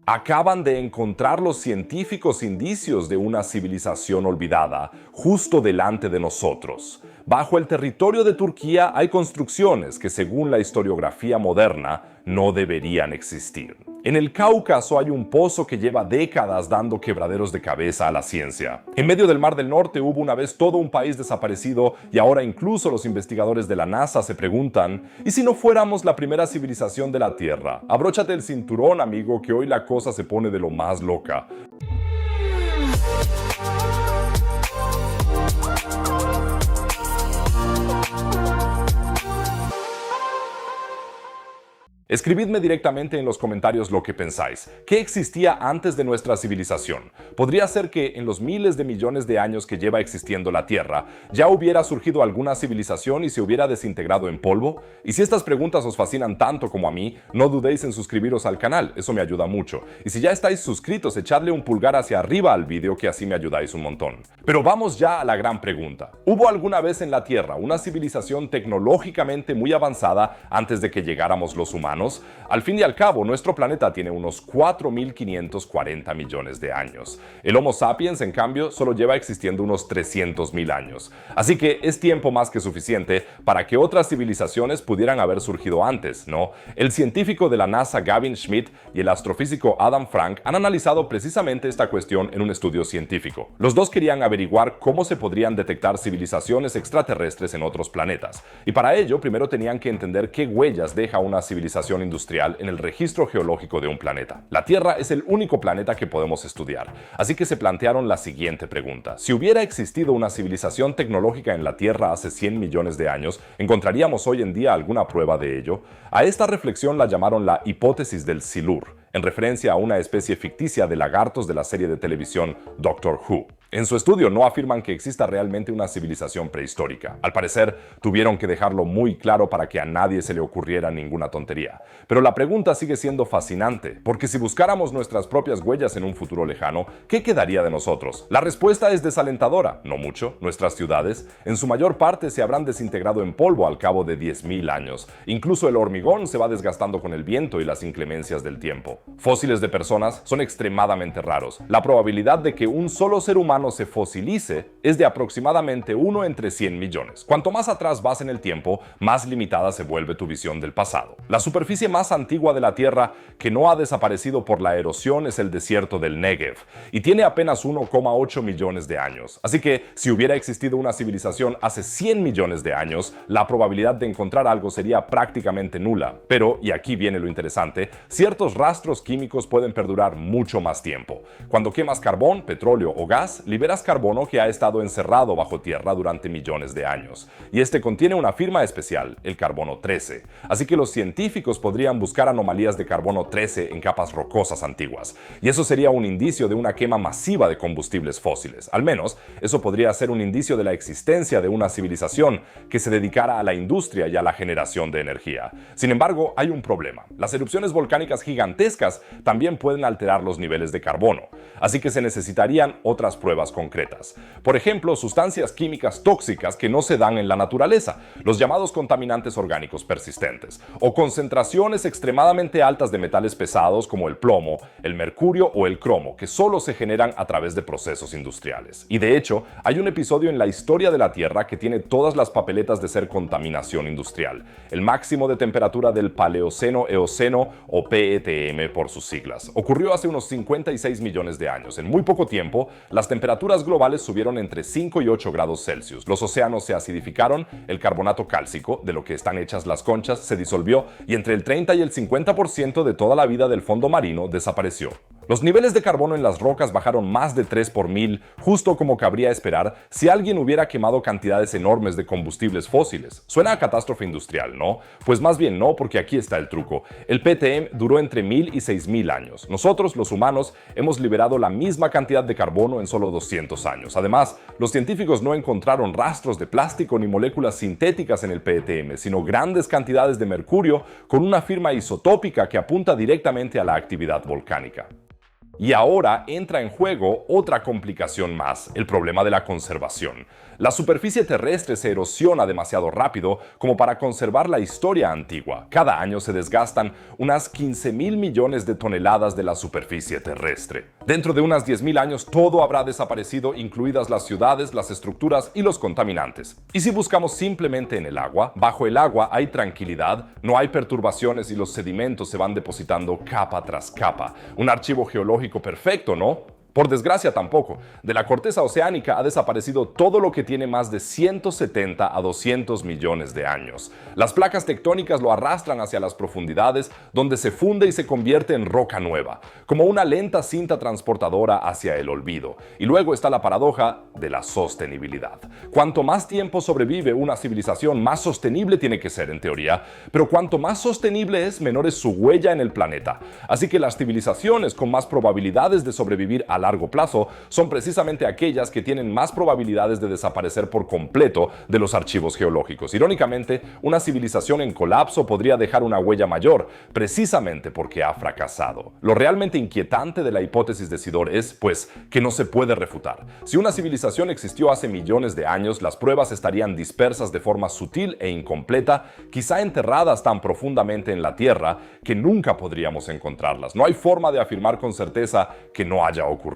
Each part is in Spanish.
Acaban de encontrar los científicos indicios de una civilización olvidada justo delante de nosotros. Bajo el territorio de Turquía hay construcciones que, según la historiografía moderna, no deberían existir. En el Cáucaso hay un pozo que lleva décadas dando quebraderos de cabeza a la ciencia. En medio del Mar del Norte hubo una vez todo un país desaparecido y ahora incluso los investigadores de la NASA se preguntan, ¿y si no fuéramos la primera civilización de la Tierra? Abróchate el cinturón, amigo, que hoy la cosa se pone de lo más loca. Escribidme directamente en los comentarios lo que pensáis. ¿Qué existía antes de nuestra civilización? ¿Podría ser que en los miles de millones de años que lleva existiendo la Tierra ya hubiera surgido alguna civilización y se hubiera desintegrado en polvo? Y si estas preguntas os fascinan tanto como a mí, no dudéis en suscribiros al canal, eso me ayuda mucho. Y si ya estáis suscritos, echadle un pulgar hacia arriba al vídeo, que así me ayudáis un montón. Pero vamos ya a la gran pregunta. ¿Hubo alguna vez en la Tierra una civilización tecnológicamente muy avanzada antes de que llegáramos los humanos? Al fin y al cabo, nuestro planeta tiene unos 4.540 millones de años. El Homo sapiens, en cambio, solo lleva existiendo unos 300.000 años. Así que es tiempo más que suficiente para que otras civilizaciones pudieran haber surgido antes, ¿no? El científico de la NASA Gavin Schmidt y el astrofísico Adam Frank han analizado precisamente esta cuestión en un estudio científico. Los dos querían averiguar cómo se podrían detectar civilizaciones extraterrestres en otros planetas. Y para ello, primero tenían que entender qué huellas deja una civilización industrial en el registro geológico de un planeta. La Tierra es el único planeta que podemos estudiar, así que se plantearon la siguiente pregunta. Si hubiera existido una civilización tecnológica en la Tierra hace 100 millones de años, ¿encontraríamos hoy en día alguna prueba de ello? A esta reflexión la llamaron la hipótesis del Silur, en referencia a una especie ficticia de lagartos de la serie de televisión Doctor Who. En su estudio no afirman que exista realmente una civilización prehistórica. Al parecer, tuvieron que dejarlo muy claro para que a nadie se le ocurriera ninguna tontería. Pero la pregunta sigue siendo fascinante, porque si buscáramos nuestras propias huellas en un futuro lejano, ¿qué quedaría de nosotros? La respuesta es desalentadora. No mucho. Nuestras ciudades, en su mayor parte, se habrán desintegrado en polvo al cabo de 10.000 años. Incluso el hormigón se va desgastando con el viento y las inclemencias del tiempo. Fósiles de personas son extremadamente raros. La probabilidad de que un solo ser humano se fosilice es de aproximadamente 1 entre 100 millones. Cuanto más atrás vas en el tiempo, más limitada se vuelve tu visión del pasado. La superficie más antigua de la Tierra que no ha desaparecido por la erosión es el desierto del Negev, y tiene apenas 1,8 millones de años. Así que, si hubiera existido una civilización hace 100 millones de años, la probabilidad de encontrar algo sería prácticamente nula. Pero, y aquí viene lo interesante, ciertos rastros químicos pueden perdurar mucho más tiempo. Cuando quemas carbón, petróleo o gas, liberas carbono que ha estado encerrado bajo tierra durante millones de años. Y este contiene una firma especial, el carbono 13. Así que los científicos podrían buscar anomalías de carbono 13 en capas rocosas antiguas. Y eso sería un indicio de una quema masiva de combustibles fósiles. Al menos, eso podría ser un indicio de la existencia de una civilización que se dedicara a la industria y a la generación de energía. Sin embargo, hay un problema. Las erupciones volcánicas gigantescas también pueden alterar los niveles de carbono. Así que se necesitarían otras pruebas concretas. Por ejemplo, sustancias químicas tóxicas que no se dan en la naturaleza, los llamados contaminantes orgánicos persistentes, o concentraciones extremadamente altas de metales pesados como el plomo, el mercurio o el cromo, que solo se generan a través de procesos industriales. Y de hecho, hay un episodio en la historia de la Tierra que tiene todas las papeletas de ser contaminación industrial, el máximo de temperatura del Paleoceno-Eoceno, o PETM por sus siglas. Ocurrió hace unos 56 millones de años. En muy poco tiempo, las temperaturas globales subieron entre 5 y 8 grados Celsius. Los océanos se acidificaron, el carbonato cálcico, de lo que están hechas las conchas, se disolvió y entre el 30 y el 50% de toda la vida del fondo marino desapareció. Los niveles de carbono en las rocas bajaron más de 3 por 1000, justo como cabría esperar si alguien hubiera quemado cantidades enormes de combustibles fósiles. Suena a catástrofe industrial, ¿no? Pues más bien no, porque aquí está el truco. El PTM duró entre 1000 y 6000 años. Nosotros, los humanos, hemos liberado la misma cantidad de carbono en solo 200 años. Además, los científicos no encontraron rastros de plástico ni moléculas sintéticas en el PTM, sino grandes cantidades de mercurio con una firma isotópica que apunta directamente a la actividad volcánica. Y ahora entra en juego otra complicación más, el problema de la conservación. La superficie terrestre se erosiona demasiado rápido como para conservar la historia antigua. Cada año se desgastan unas 15.000 millones de toneladas de la superficie terrestre. Dentro de unas 10.000 años todo habrá desaparecido, incluidas las ciudades, las estructuras y los contaminantes. Y si buscamos simplemente en el agua, bajo el agua hay tranquilidad, no hay perturbaciones y los sedimentos se van depositando capa tras capa. Un archivo geológico perfecto, ¿no? Por desgracia tampoco. De la corteza oceánica ha desaparecido todo lo que tiene más de 170 a 200 millones de años. Las placas tectónicas lo arrastran hacia las profundidades, donde se funde y se convierte en roca nueva, como una lenta cinta transportadora hacia el olvido. Y luego está la paradoja de la sostenibilidad. Cuanto más tiempo sobrevive una civilización, más sostenible tiene que ser en teoría, pero cuanto más sostenible es, menor es su huella en el planeta. Así que las civilizaciones con más probabilidades de sobrevivir a largo plazo son precisamente aquellas que tienen más probabilidades de desaparecer por completo de los archivos geológicos. Irónicamente, una civilización en colapso podría dejar una huella mayor, precisamente porque ha fracasado. Lo realmente inquietante de la hipótesis de Sidor es, pues, que no se puede refutar. Si una civilización existió hace millones de años, las pruebas estarían dispersas de forma sutil e incompleta, quizá enterradas tan profundamente en la Tierra que nunca podríamos encontrarlas. No hay forma de afirmar con certeza que no haya ocurrido.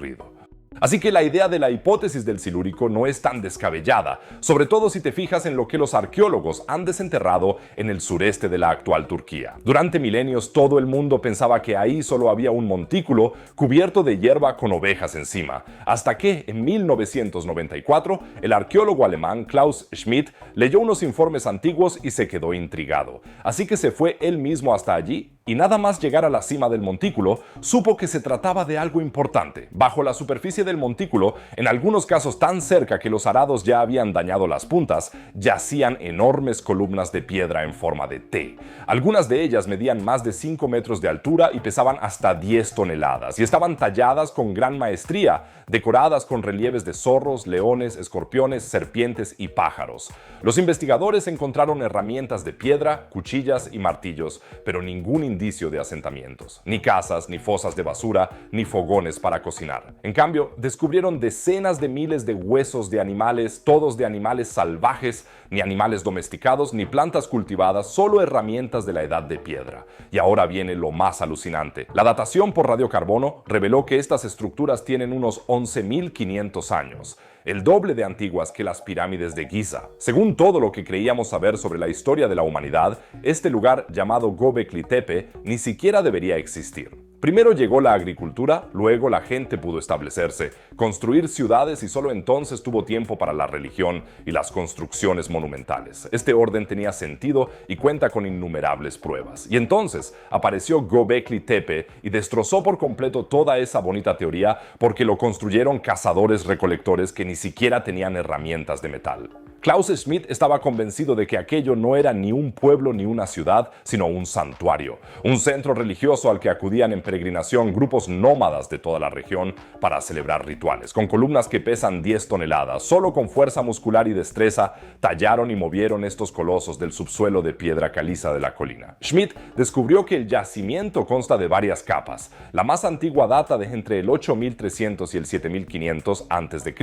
Así que la idea de la hipótesis del silúrico no es tan descabellada, sobre todo si te fijas en lo que los arqueólogos han desenterrado en el sureste de la actual Turquía. Durante milenios todo el mundo pensaba que ahí solo había un montículo cubierto de hierba con ovejas encima, hasta que en 1994 el arqueólogo alemán Klaus Schmidt leyó unos informes antiguos y se quedó intrigado. Así que se fue él mismo hasta allí y nada más llegar a la cima del montículo, supo que se trataba de algo importante. Bajo la superficie del montículo, en algunos casos tan cerca que los arados ya habían dañado las puntas, yacían enormes columnas de piedra en forma de T. Algunas de ellas medían más de 5 metros de altura y pesaban hasta 10 toneladas, y estaban talladas con gran maestría, decoradas con relieves de zorros, leones, escorpiones, serpientes y pájaros. Los investigadores encontraron herramientas de piedra, cuchillas y martillos, pero ningún indicio de asentamientos, ni casas, ni fosas de basura, ni fogones para cocinar. En cambio, descubrieron decenas de miles de huesos de animales, todos de animales salvajes, ni animales domesticados, ni plantas cultivadas, solo herramientas de la edad de piedra. Y ahora viene lo más alucinante. La datación por radiocarbono reveló que estas estructuras tienen unos 11.500 años, el doble de antiguas que las pirámides de Giza. Según todo lo que creíamos saber sobre la historia de la humanidad, este lugar llamado Göbekli Tepe ni siquiera debería existir. Primero llegó la agricultura, luego la gente pudo establecerse, construir ciudades y solo entonces tuvo tiempo para la religión y las construcciones monumentales. Este orden tenía sentido y cuenta con innumerables pruebas. Y entonces apareció Göbekli Tepe y destrozó por completo toda esa bonita teoría porque lo construyeron cazadores-recolectores que ni siquiera tenían herramientas de metal. Klaus Schmidt estaba convencido de que aquello no era ni un pueblo ni una ciudad, sino un santuario, un centro religioso al que acudían en peregrinación grupos nómadas de toda la región para celebrar rituales. Con columnas que pesan 10 toneladas, solo con fuerza muscular y destreza, tallaron y movieron estos colosos del subsuelo de piedra caliza de la colina. Schmidt descubrió que el yacimiento consta de varias capas. La más antigua data de entre el 8300 y el 7500 a.C.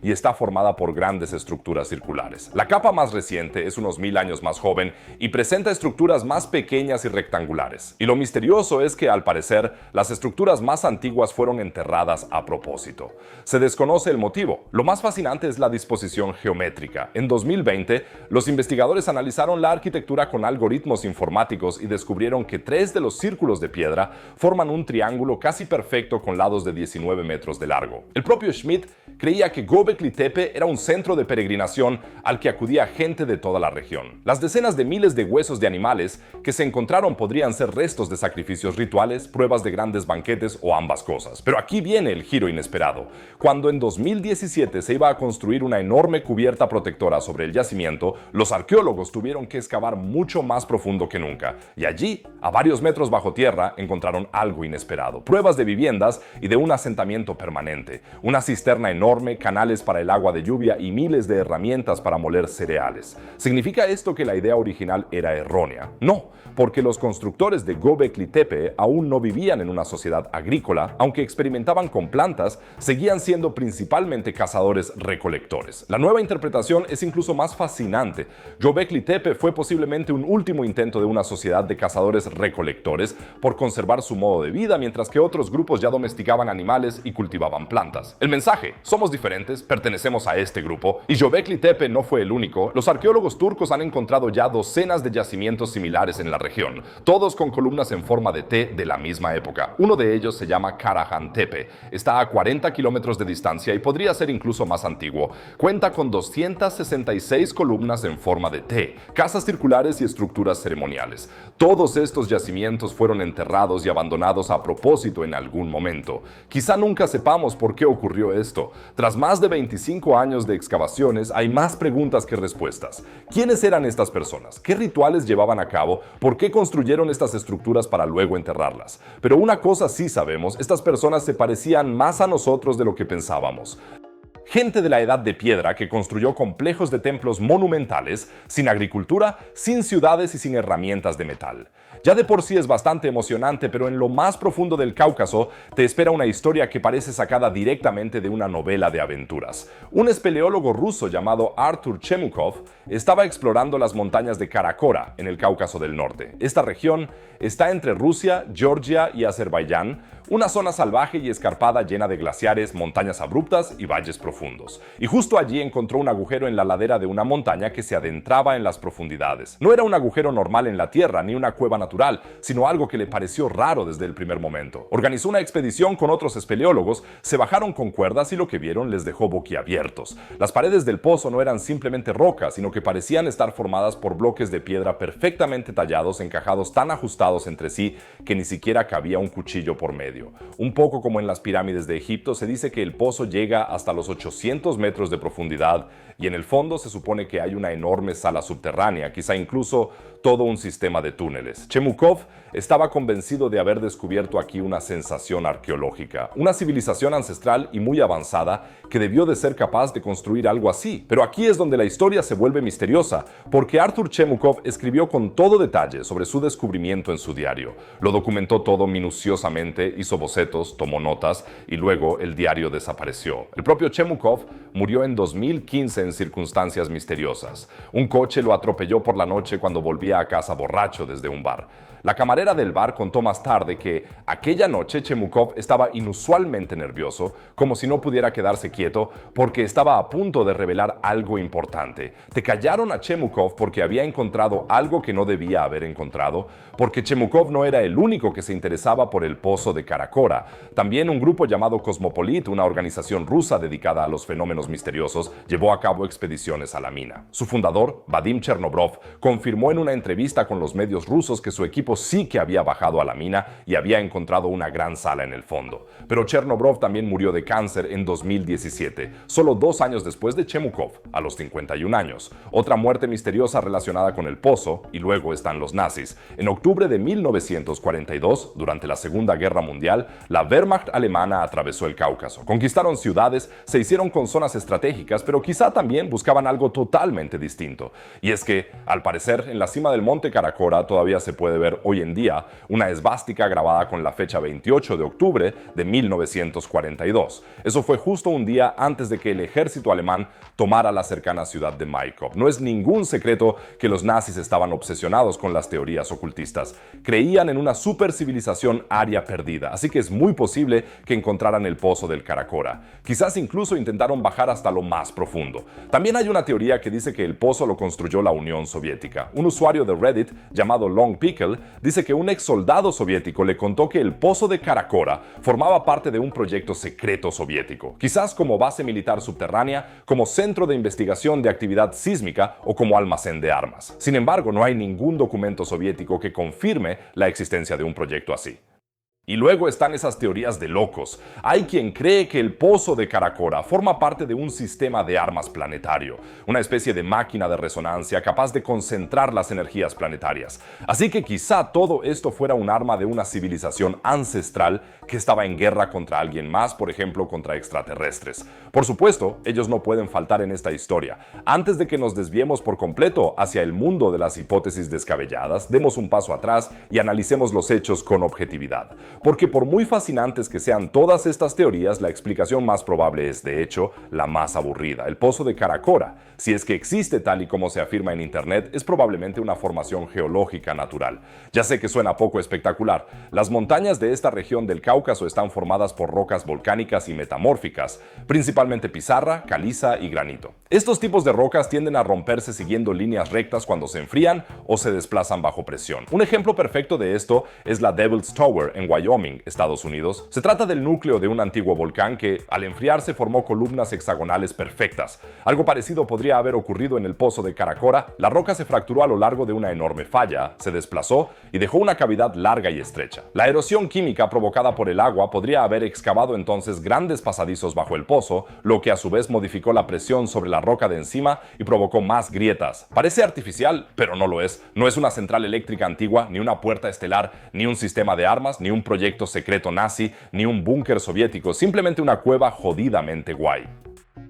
y está formada por grandes estructuras circulares. La capa más reciente es unos 1000 años más joven y presenta estructuras más pequeñas y rectangulares. Y lo misterioso es que, al parecer, las estructuras más antiguas fueron enterradas a propósito. Se desconoce el motivo. Lo más fascinante es la disposición geométrica. En 2020, los investigadores analizaron la arquitectura con algoritmos informáticos y descubrieron que 3 de los círculos de piedra forman un triángulo casi perfecto con lados de 19 metros de largo. El propio Schmidt creía que Göbekli Tepe era un centro de peregrinación al que acudía gente de toda la región. Las decenas de miles de huesos de animales que se encontraron podrían ser restos de sacrificios rituales, pruebas de grandes banquetes o ambas cosas. Pero aquí viene el giro inesperado. Cuando en 2017 se iba a construir una enorme cubierta protectora sobre el yacimiento, los arqueólogos tuvieron que excavar mucho más profundo que nunca. Y allí, a varios metros bajo tierra, encontraron algo inesperado. Pruebas de viviendas y de un asentamiento permanente. Una cisterna enorme enorme, canales para el agua de lluvia y miles de herramientas para moler cereales. ¿Significa esto que la idea original era errónea? No, porque los constructores de Göbekli Tepe aún no vivían en una sociedad agrícola, aunque experimentaban con plantas, seguían siendo principalmente cazadores-recolectores. La nueva interpretación es incluso más fascinante. Göbekli Tepe fue posiblemente un último intento de una sociedad de cazadores-recolectores por conservar su modo de vida, mientras que otros grupos ya domesticaban animales y cultivaban plantas. El mensaje: somos diferentes, pertenecemos a este grupo, y Göbekli Tepe no fue el único. Los arqueólogos turcos han encontrado ya docenas de yacimientos similares en la región, todos con columnas en forma de T de la misma época. Uno de ellos se llama Karahan Tepe, está a 40 kilómetros de distancia y podría ser incluso más antiguo. Cuenta con 266 columnas en forma de T, casas circulares y estructuras ceremoniales. Todos estos yacimientos fueron enterrados y abandonados a propósito en algún momento. Quizá nunca sepamos por qué ocurrió esto. Tras más de 25 años de excavaciones, hay más preguntas que respuestas. ¿Quiénes eran estas personas? ¿Qué rituales llevaban a cabo? ¿Por qué construyeron estas estructuras para luego enterrarlas? Pero una cosa sí sabemos: estas personas se parecían más a nosotros de lo que pensábamos. Gente de la Edad de Piedra que construyó complejos de templos monumentales, sin agricultura, sin ciudades y sin herramientas de metal. Ya de por sí es bastante emocionante, pero en lo más profundo del Cáucaso te espera una historia que parece sacada directamente de una novela de aventuras. Un espeleólogo ruso llamado Artur Chemukov estaba explorando las montañas de Karakora, en el Cáucaso del Norte. Esta región está entre Rusia, Georgia y Azerbaiyán, una zona salvaje y escarpada llena de glaciares, montañas abruptas y valles profundos. Y justo allí encontró un agujero en la ladera de una montaña que se adentraba en las profundidades. No era un agujero normal en la tierra, ni una cueva natural, sino algo que le pareció raro desde el primer momento. Organizó una expedición con otros espeleólogos, se bajaron con cuerdas y lo que vieron les dejó boquiabiertos. Las paredes del pozo no eran simplemente rocas, sino que parecían estar formadas por bloques de piedra perfectamente tallados, encajados tan ajustados entre sí que ni siquiera cabía un cuchillo por medio. Un poco como en las pirámides de Egipto, se dice que el pozo llega hasta los 800 metros de profundidad y en el fondo se supone que hay una enorme sala subterránea, quizá incluso todo un sistema de túneles. Chemukov estaba convencido de haber descubierto aquí una sensación arqueológica, una civilización ancestral y muy avanzada que debió de ser capaz de construir algo así. Pero aquí es donde la historia se vuelve misteriosa, porque Artur Chemukov escribió con todo detalle sobre su descubrimiento en su diario. Lo documentó todo minuciosamente, hizo bocetos, tomó notas y luego el diario desapareció. El propio Chemukov murió en 2015 en circunstancias misteriosas. Un coche lo atropelló por la noche cuando volvía a casa borracho desde un bar. La camarera del bar contó más tarde que aquella noche Chemukov estaba inusualmente nervioso, como si no pudiera quedarse quieto porque estaba a punto de revelar algo importante. Te callaron a Chemukov porque había encontrado algo que no debía haber encontrado, porque Chemukov no era el único que se interesaba por el pozo de Karakora. También un grupo llamado Cosmopolit, una organización rusa dedicada a los fenómenos misteriosos, llevó a cabo expediciones a la mina. Su fundador, Vadim Chernobrov, confirmó en una entrevista con los medios rusos que su equipo sí que había bajado a la mina y había encontrado una gran sala en el fondo. Pero Chernobrov también murió de cáncer en 2017, solo 2 años después de Chemukov, a los 51 años. Otra muerte misteriosa relacionada con el pozo, y luego están los nazis. En octubre de 1942, durante la Segunda Guerra Mundial, la Wehrmacht alemana atravesó el Cáucaso. Conquistaron ciudades, se hicieron con zonas estratégicas, pero quizá también buscaban algo totalmente distinto. Y es que, al parecer, en la cima del monte Karakora todavía se puede ver hoy en día una esvástica grabada con la fecha 28 de octubre de 1942. Eso fue justo un día antes de que el ejército alemán tomara la cercana ciudad de Maikop. No es ningún secreto que los nazis estaban obsesionados con las teorías ocultistas. Creían en una supercivilización aria perdida, así que es muy posible que encontraran el pozo del Karakora. Quizás incluso intentaron bajar hasta lo más profundo. También hay una teoría que dice que el pozo lo construyó la Unión Soviética. Un usuario de Reddit llamado Long Pickle dice que un ex soldado soviético le contó que el pozo de Karakora formaba parte de un proyecto secreto soviético, quizás como base militar subterránea, como centro de investigación de actividad sísmica o como almacén de armas. Sin embargo, no hay ningún documento soviético que confirme la existencia de un proyecto así. Y luego están esas teorías de locos. Hay quien cree que el pozo de Caracora forma parte de un sistema de armas planetario, una especie de máquina de resonancia capaz de concentrar las energías planetarias. Así que quizá todo esto fuera un arma de una civilización ancestral que estaba en guerra contra alguien más, por ejemplo, contra extraterrestres. Por supuesto, ellos no pueden faltar en esta historia. Antes de que nos desviemos por completo hacia el mundo de las hipótesis descabelladas, demos un paso atrás y analicemos los hechos con objetividad. Porque por muy fascinantes que sean todas estas teorías, la explicación más probable es, de hecho, la más aburrida. El pozo de Caracora, si es que existe tal y como se afirma en internet, es probablemente una formación geológica natural. Ya sé que suena poco espectacular. Las montañas de esta región del Cáucaso están formadas por rocas volcánicas y metamórficas, principalmente pizarra, caliza y granito. Estos tipos de rocas tienden a romperse siguiendo líneas rectas cuando se enfrían o se desplazan bajo presión. Un ejemplo perfecto de esto es la Devil's Tower en Wyoming, Estados Unidos. Se trata del núcleo de un antiguo volcán que, al enfriarse, formó columnas hexagonales perfectas. Algo parecido podría haber ocurrido en el pozo de Caracora. La roca se fracturó a lo largo de una enorme falla, se desplazó y dejó una cavidad larga y estrecha. La erosión química provocada por el agua podría haber excavado entonces grandes pasadizos bajo el pozo, lo que a su vez modificó la presión sobre la roca de encima y provocó más grietas. Parece artificial, pero no lo es. No es una central eléctrica antigua, ni una puerta estelar, ni un sistema de armas, ni un proyecto secreto nazi, ni un búnker soviético, simplemente una cueva jodidamente guay.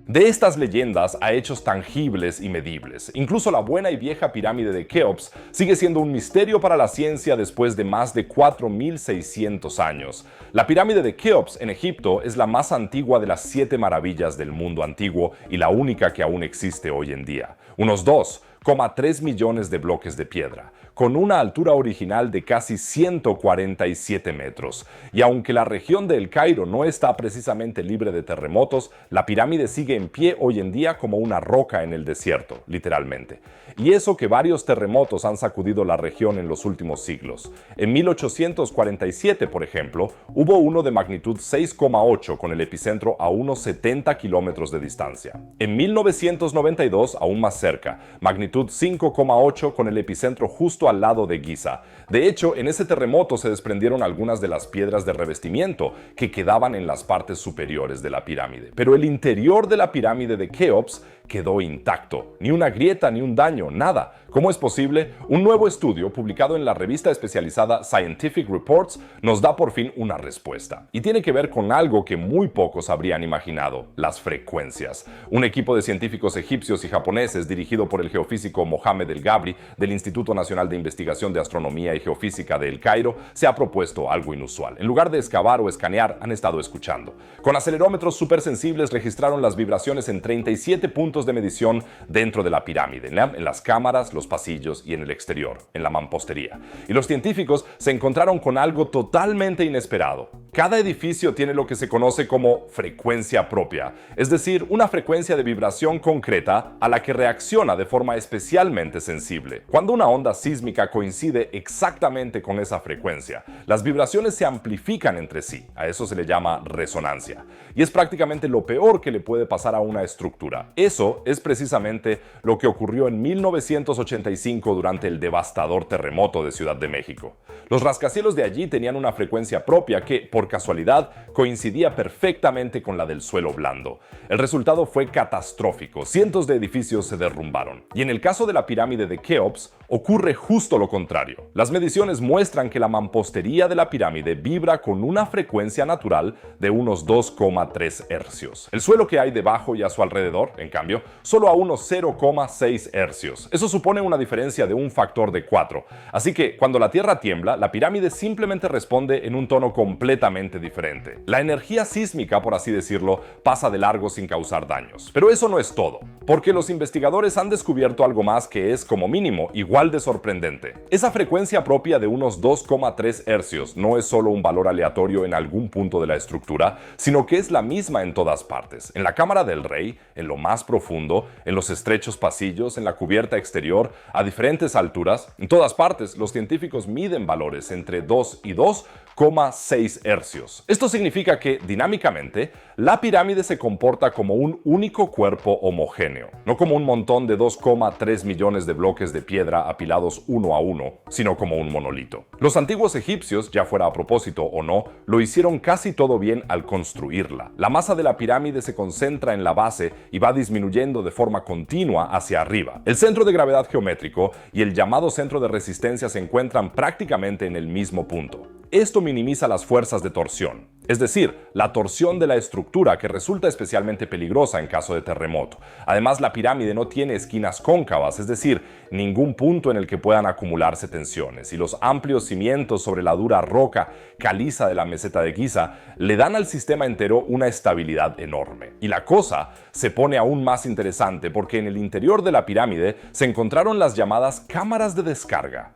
De estas leyendas a hechos tangibles y medibles, incluso la buena y vieja pirámide de Keops sigue siendo un misterio para la ciencia después de más de 4.600 años. La pirámide de Keops en Egipto es la más antigua de las 7 maravillas del mundo antiguo y la única que aún existe hoy en día. Unos 2,3 millones de bloques de piedra, con una altura original de casi 147 metros. Y aunque la región de El Cairo no está precisamente libre de terremotos, la pirámide sigue en pie hoy en día como una roca en el desierto, literalmente. Y eso que varios terremotos han sacudido la región en los últimos siglos. En 1847, por ejemplo, hubo uno de magnitud 6,8 con el epicentro a unos 70 kilómetros de distancia. En 1992, aún más cerca, magnitud 5,8 con el epicentro justo al lado de Giza. De hecho, en ese terremoto se desprendieron algunas de las piedras de revestimiento que quedaban en las partes superiores de la pirámide. Pero el interior de la pirámide de Keops quedó intacto. Ni una grieta, ni un daño, nada. ¿Cómo es posible? Un nuevo estudio publicado en la revista especializada Scientific Reports nos da por fin una respuesta. Y tiene que ver con algo que muy pocos habrían imaginado: las frecuencias. Un equipo de científicos egipcios y japoneses dirigido por el geofísico Mohamed El Gabri del Instituto Nacional de Investigación de Astronomía y Geofísica de El Cairo se ha propuesto algo inusual. En lugar de excavar o escanear, han estado escuchando. Con acelerómetros supersensibles registraron las vibraciones en 37 puntos de medición dentro de la pirámide, en las cámaras, los pasillos y en el exterior, en la mampostería. Y los científicos se encontraron con algo totalmente inesperado. Cada edificio tiene lo que se conoce como frecuencia propia, es decir, una frecuencia de vibración concreta a la que reacciona de forma especialmente sensible. Cuando una onda sísmica coincide exactamente con esa frecuencia, las vibraciones se amplifican entre sí. A eso se le llama resonancia. Y es prácticamente lo peor que le puede pasar a una estructura. Eso es precisamente lo que ocurrió en 1985 durante el devastador terremoto de Ciudad de México. Los rascacielos de allí tenían una frecuencia propia que, por casualidad, coincidía perfectamente con la del suelo blando. El resultado fue catastrófico. Cientos de edificios se derrumbaron. Y en el caso de la pirámide de Keops, ocurre justo lo contrario. Las mediciones muestran que la mampostería de la pirámide vibra con una frecuencia natural de unos 2,3 hercios. El suelo que hay debajo y a su alrededor, en cambio, solo a unos 0,6 hercios. Eso supone una diferencia de un factor de 4. Así que, cuando la Tierra tiembla, la pirámide simplemente responde en un tono completamente diferente. La energía sísmica, por así decirlo, pasa de largo sin causar daños. Pero eso no es todo, porque los investigadores han descubierto algo más que es, como mínimo, igual de sorprendente. Esa frecuencia propia de unos 2,3 hercios no es solo un valor aleatorio en algún punto de la estructura, sino que es la misma en todas partes. En la cámara del rey, en lo más profundo, en los estrechos pasillos, en la cubierta exterior, a diferentes alturas. En todas partes, los científicos miden valores entre 2 y 2 2,6 hercios. Esto significa que, dinámicamente, la pirámide se comporta como un único cuerpo homogéneo, no como un montón de 2,3 millones de bloques de piedra apilados uno a uno, sino como un monolito. Los antiguos egipcios, ya fuera a propósito o no, lo hicieron casi todo bien al construirla. La masa de la pirámide se concentra en la base y va disminuyendo de forma continua hacia arriba. El centro de gravedad geométrico y el llamado centro de resistencia se encuentran prácticamente en el mismo punto. Esto minimiza las fuerzas de torsión, es decir, la torsión de la estructura, que resulta especialmente peligrosa en caso de terremoto. Además, la pirámide no tiene esquinas cóncavas, es decir, ningún punto en el que puedan acumularse tensiones, y los amplios cimientos sobre la dura roca caliza de la meseta de Giza le dan al sistema entero una estabilidad enorme. Y la cosa se pone aún más interesante porque en el interior de la pirámide se encontraron las llamadas cámaras de descarga.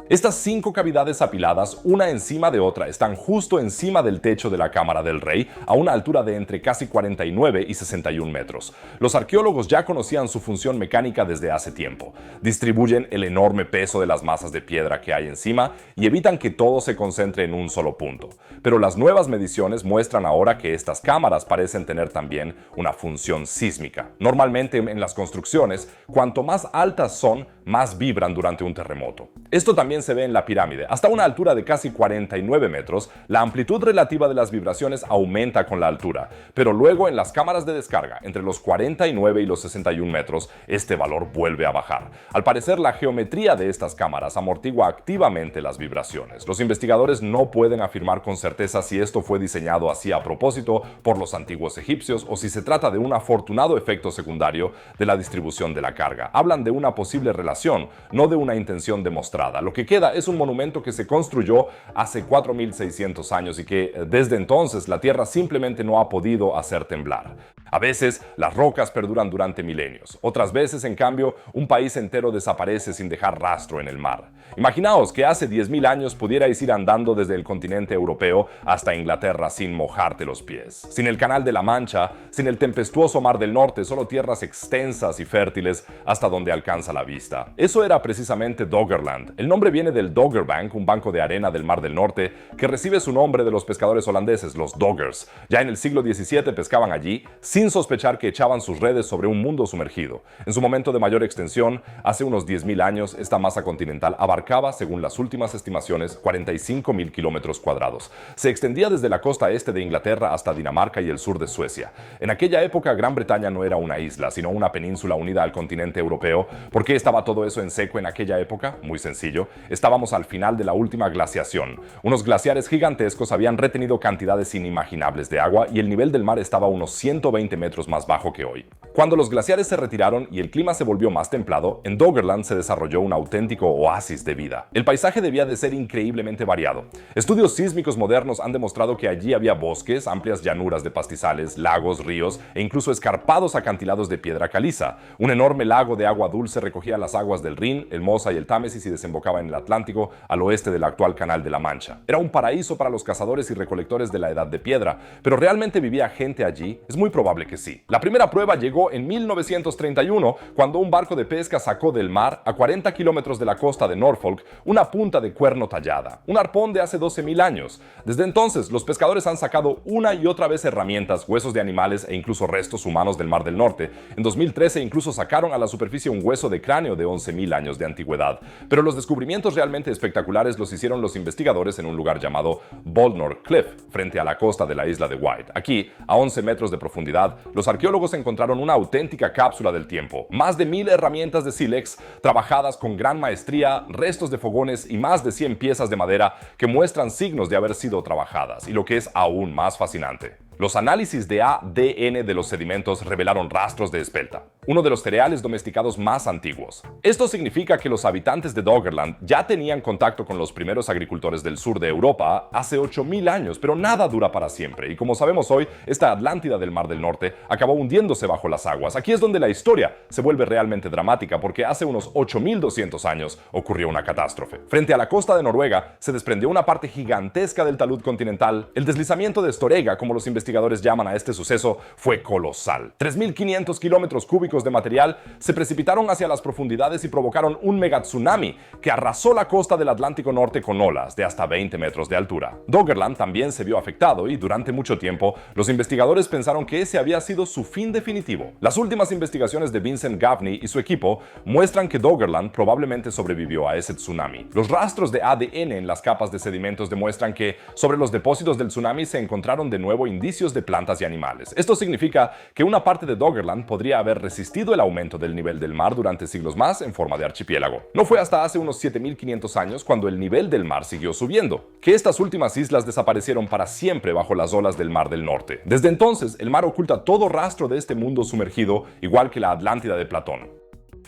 Estas 5 cavidades apiladas, una encima de otra, están justo encima del techo de la Cámara del Rey, a una altura de entre casi 49 y 61 metros. Los arqueólogos ya conocían su función mecánica desde hace tiempo. Distribuyen el enorme peso de las masas de piedra que hay encima y evitan que todo se concentre en un solo punto. Pero las nuevas mediciones muestran ahora que estas cámaras parecen tener también una función sísmica. Normalmente en las construcciones, cuanto más altas son, más vibran durante un terremoto. Esto también se ve en la pirámide. Hasta una altura de casi 49 metros, la amplitud relativa de las vibraciones aumenta con la altura, pero luego en las cámaras de descarga, entre los 49 y los 61 metros, este valor vuelve a bajar. Al parecer, la geometría de estas cámaras amortigua activamente las vibraciones. Los investigadores no pueden afirmar con certeza si esto fue diseñado así a propósito por los antiguos egipcios o si se trata de un afortunado efecto secundario de la distribución de la carga. Hablan de una posible relación, no de una intención demostrada. Lo que queda es un monumento que se construyó hace 4.600 años y que desde entonces la Tierra simplemente no ha podido hacer temblar. A veces las rocas perduran durante milenios, otras veces en cambio un país entero desaparece sin dejar rastro en el mar. Imaginaos que hace 10.000 años pudierais ir andando desde el continente europeo hasta Inglaterra sin mojarte los pies, sin el Canal de la Mancha, sin el tempestuoso Mar del Norte, solo tierras extensas y fértiles hasta donde alcanza la vista. Eso era precisamente Doggerland. El nombre viene del Doggerbank, un banco de arena del Mar del Norte que recibe su nombre de los pescadores holandeses, los Doggers. Ya en el siglo XVII pescaban allí sin sospechar que echaban sus redes sobre un mundo sumergido. En su momento de mayor extensión, hace unos 10.000 años, esta masa continental abarcaba, según las últimas estimaciones, 45.000 kilómetros cuadrados. Se extendía desde la costa este de Inglaterra hasta Dinamarca y el sur de Suecia. En aquella época, Gran Bretaña no era una isla, sino una península unida al continente europeo. ¿Por qué estaba todo eso en seco en aquella época? Muy sencillo. Estábamos al final de la última glaciación. Unos glaciares gigantescos habían retenido cantidades inimaginables de agua y el nivel del mar estaba a unos 120 metros más bajo que hoy. Cuando los glaciares se retiraron y el clima se volvió más templado, en Doggerland se desarrolló un auténtico oasis de vida. El paisaje debía de ser increíblemente variado. Estudios sísmicos modernos han demostrado que allí había bosques, amplias llanuras de pastizales, lagos, ríos e incluso escarpados acantilados de piedra caliza. Un enorme lago de agua dulce recogía las aguas del Rin, el Mosa y el Támesis y desembocaba en el Atlántico al oeste del actual Canal de la Mancha. Era un paraíso para los cazadores y recolectores de la Edad de Piedra, pero ¿realmente vivía gente allí? Es muy probable que sí. La primera prueba llegó en 1931, cuando un barco de pesca sacó del mar, a 40 kilómetros de la costa de Norfolk, una punta de cuerno tallada, un arpón de hace 12.000 años. Desde entonces, los pescadores han sacado una y otra vez herramientas, huesos de animales e incluso restos humanos del Mar del Norte. En 2013 incluso sacaron a la superficie un hueso de cráneo de 11.000 años de antigüedad. Pero los descubrimientos realmente espectaculares los hicieron los investigadores en un lugar llamado Boulder Cliff, frente a la costa de la isla de White. Aquí, a 11 metros de profundidad, los arqueólogos encontraron una auténtica cápsula del tiempo. Más de 1.000 herramientas de sílex, trabajadas con gran maestría, restos de fogones y más de 100 piezas de madera que muestran signos de haber sido trabajadas. Y lo que es aún más fascinante, los análisis de ADN de los sedimentos revelaron rastros de espelta, uno de los cereales domesticados más antiguos. Esto significa que los habitantes de Doggerland ya tenían contacto con los primeros agricultores del sur de Europa hace 8.000 años, pero nada dura para siempre. Y como sabemos hoy, esta Atlántida del Mar del Norte acabó hundiéndose bajo las aguas. Aquí es donde la historia se vuelve realmente dramática, porque hace unos 8.200 años ocurrió una catástrofe. Frente a la costa de Noruega se desprendió una parte gigantesca del talud continental. El deslizamiento de Storega, como los investigadores llaman a este suceso, fue colosal. 3.500 kilómetros cúbicos gigantescos de material se precipitaron hacia las profundidades y provocaron un megatsunami que arrasó la costa del Atlántico Norte con olas de hasta 20 metros de altura. Doggerland también se vio afectado y durante mucho tiempo los investigadores pensaron que ese había sido su fin definitivo. Las últimas investigaciones de Vincent Gaffney y su equipo muestran que Doggerland probablemente sobrevivió a ese tsunami. Los rastros de ADN en las capas de sedimentos demuestran que sobre los depósitos del tsunami se encontraron de nuevo indicios de plantas y animales. Esto significa que una parte de Doggerland podría haber resistido el aumento del nivel del mar durante siglos más en forma de archipiélago. No fue hasta hace unos 7500 años cuando el nivel del mar siguió subiendo, que estas últimas islas desaparecieron para siempre bajo las olas del Mar del Norte. Desde entonces, el mar oculta todo rastro de este mundo sumergido, igual que la Atlántida de Platón.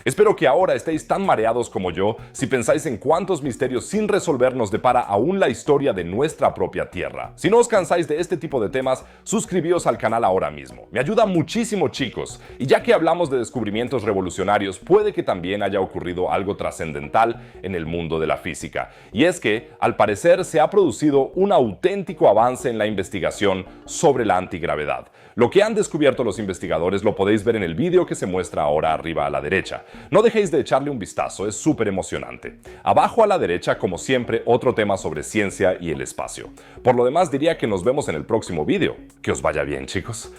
Espero que ahora estéis tan mareados como yo si pensáis en cuántos misterios sin resolver nos depara aún la historia de nuestra propia Tierra. Si no os cansáis de este tipo de temas, suscribíos al canal ahora mismo. Me ayuda muchísimo, chicos. Y ya que hablamos de descubrimientos revolucionarios, puede que también haya ocurrido algo trascendental en el mundo de la física. Y es que, al parecer, se ha producido un auténtico avance en la investigación sobre la antigravedad. Lo que han descubierto los investigadores lo podéis ver en el vídeo que se muestra ahora arriba a la derecha. No dejéis de echarle un vistazo, es súper emocionante. Abajo a la derecha, como siempre, otro tema sobre ciencia y el espacio. Por lo demás, diría que nos vemos en el próximo vídeo. Que os vaya bien, chicos.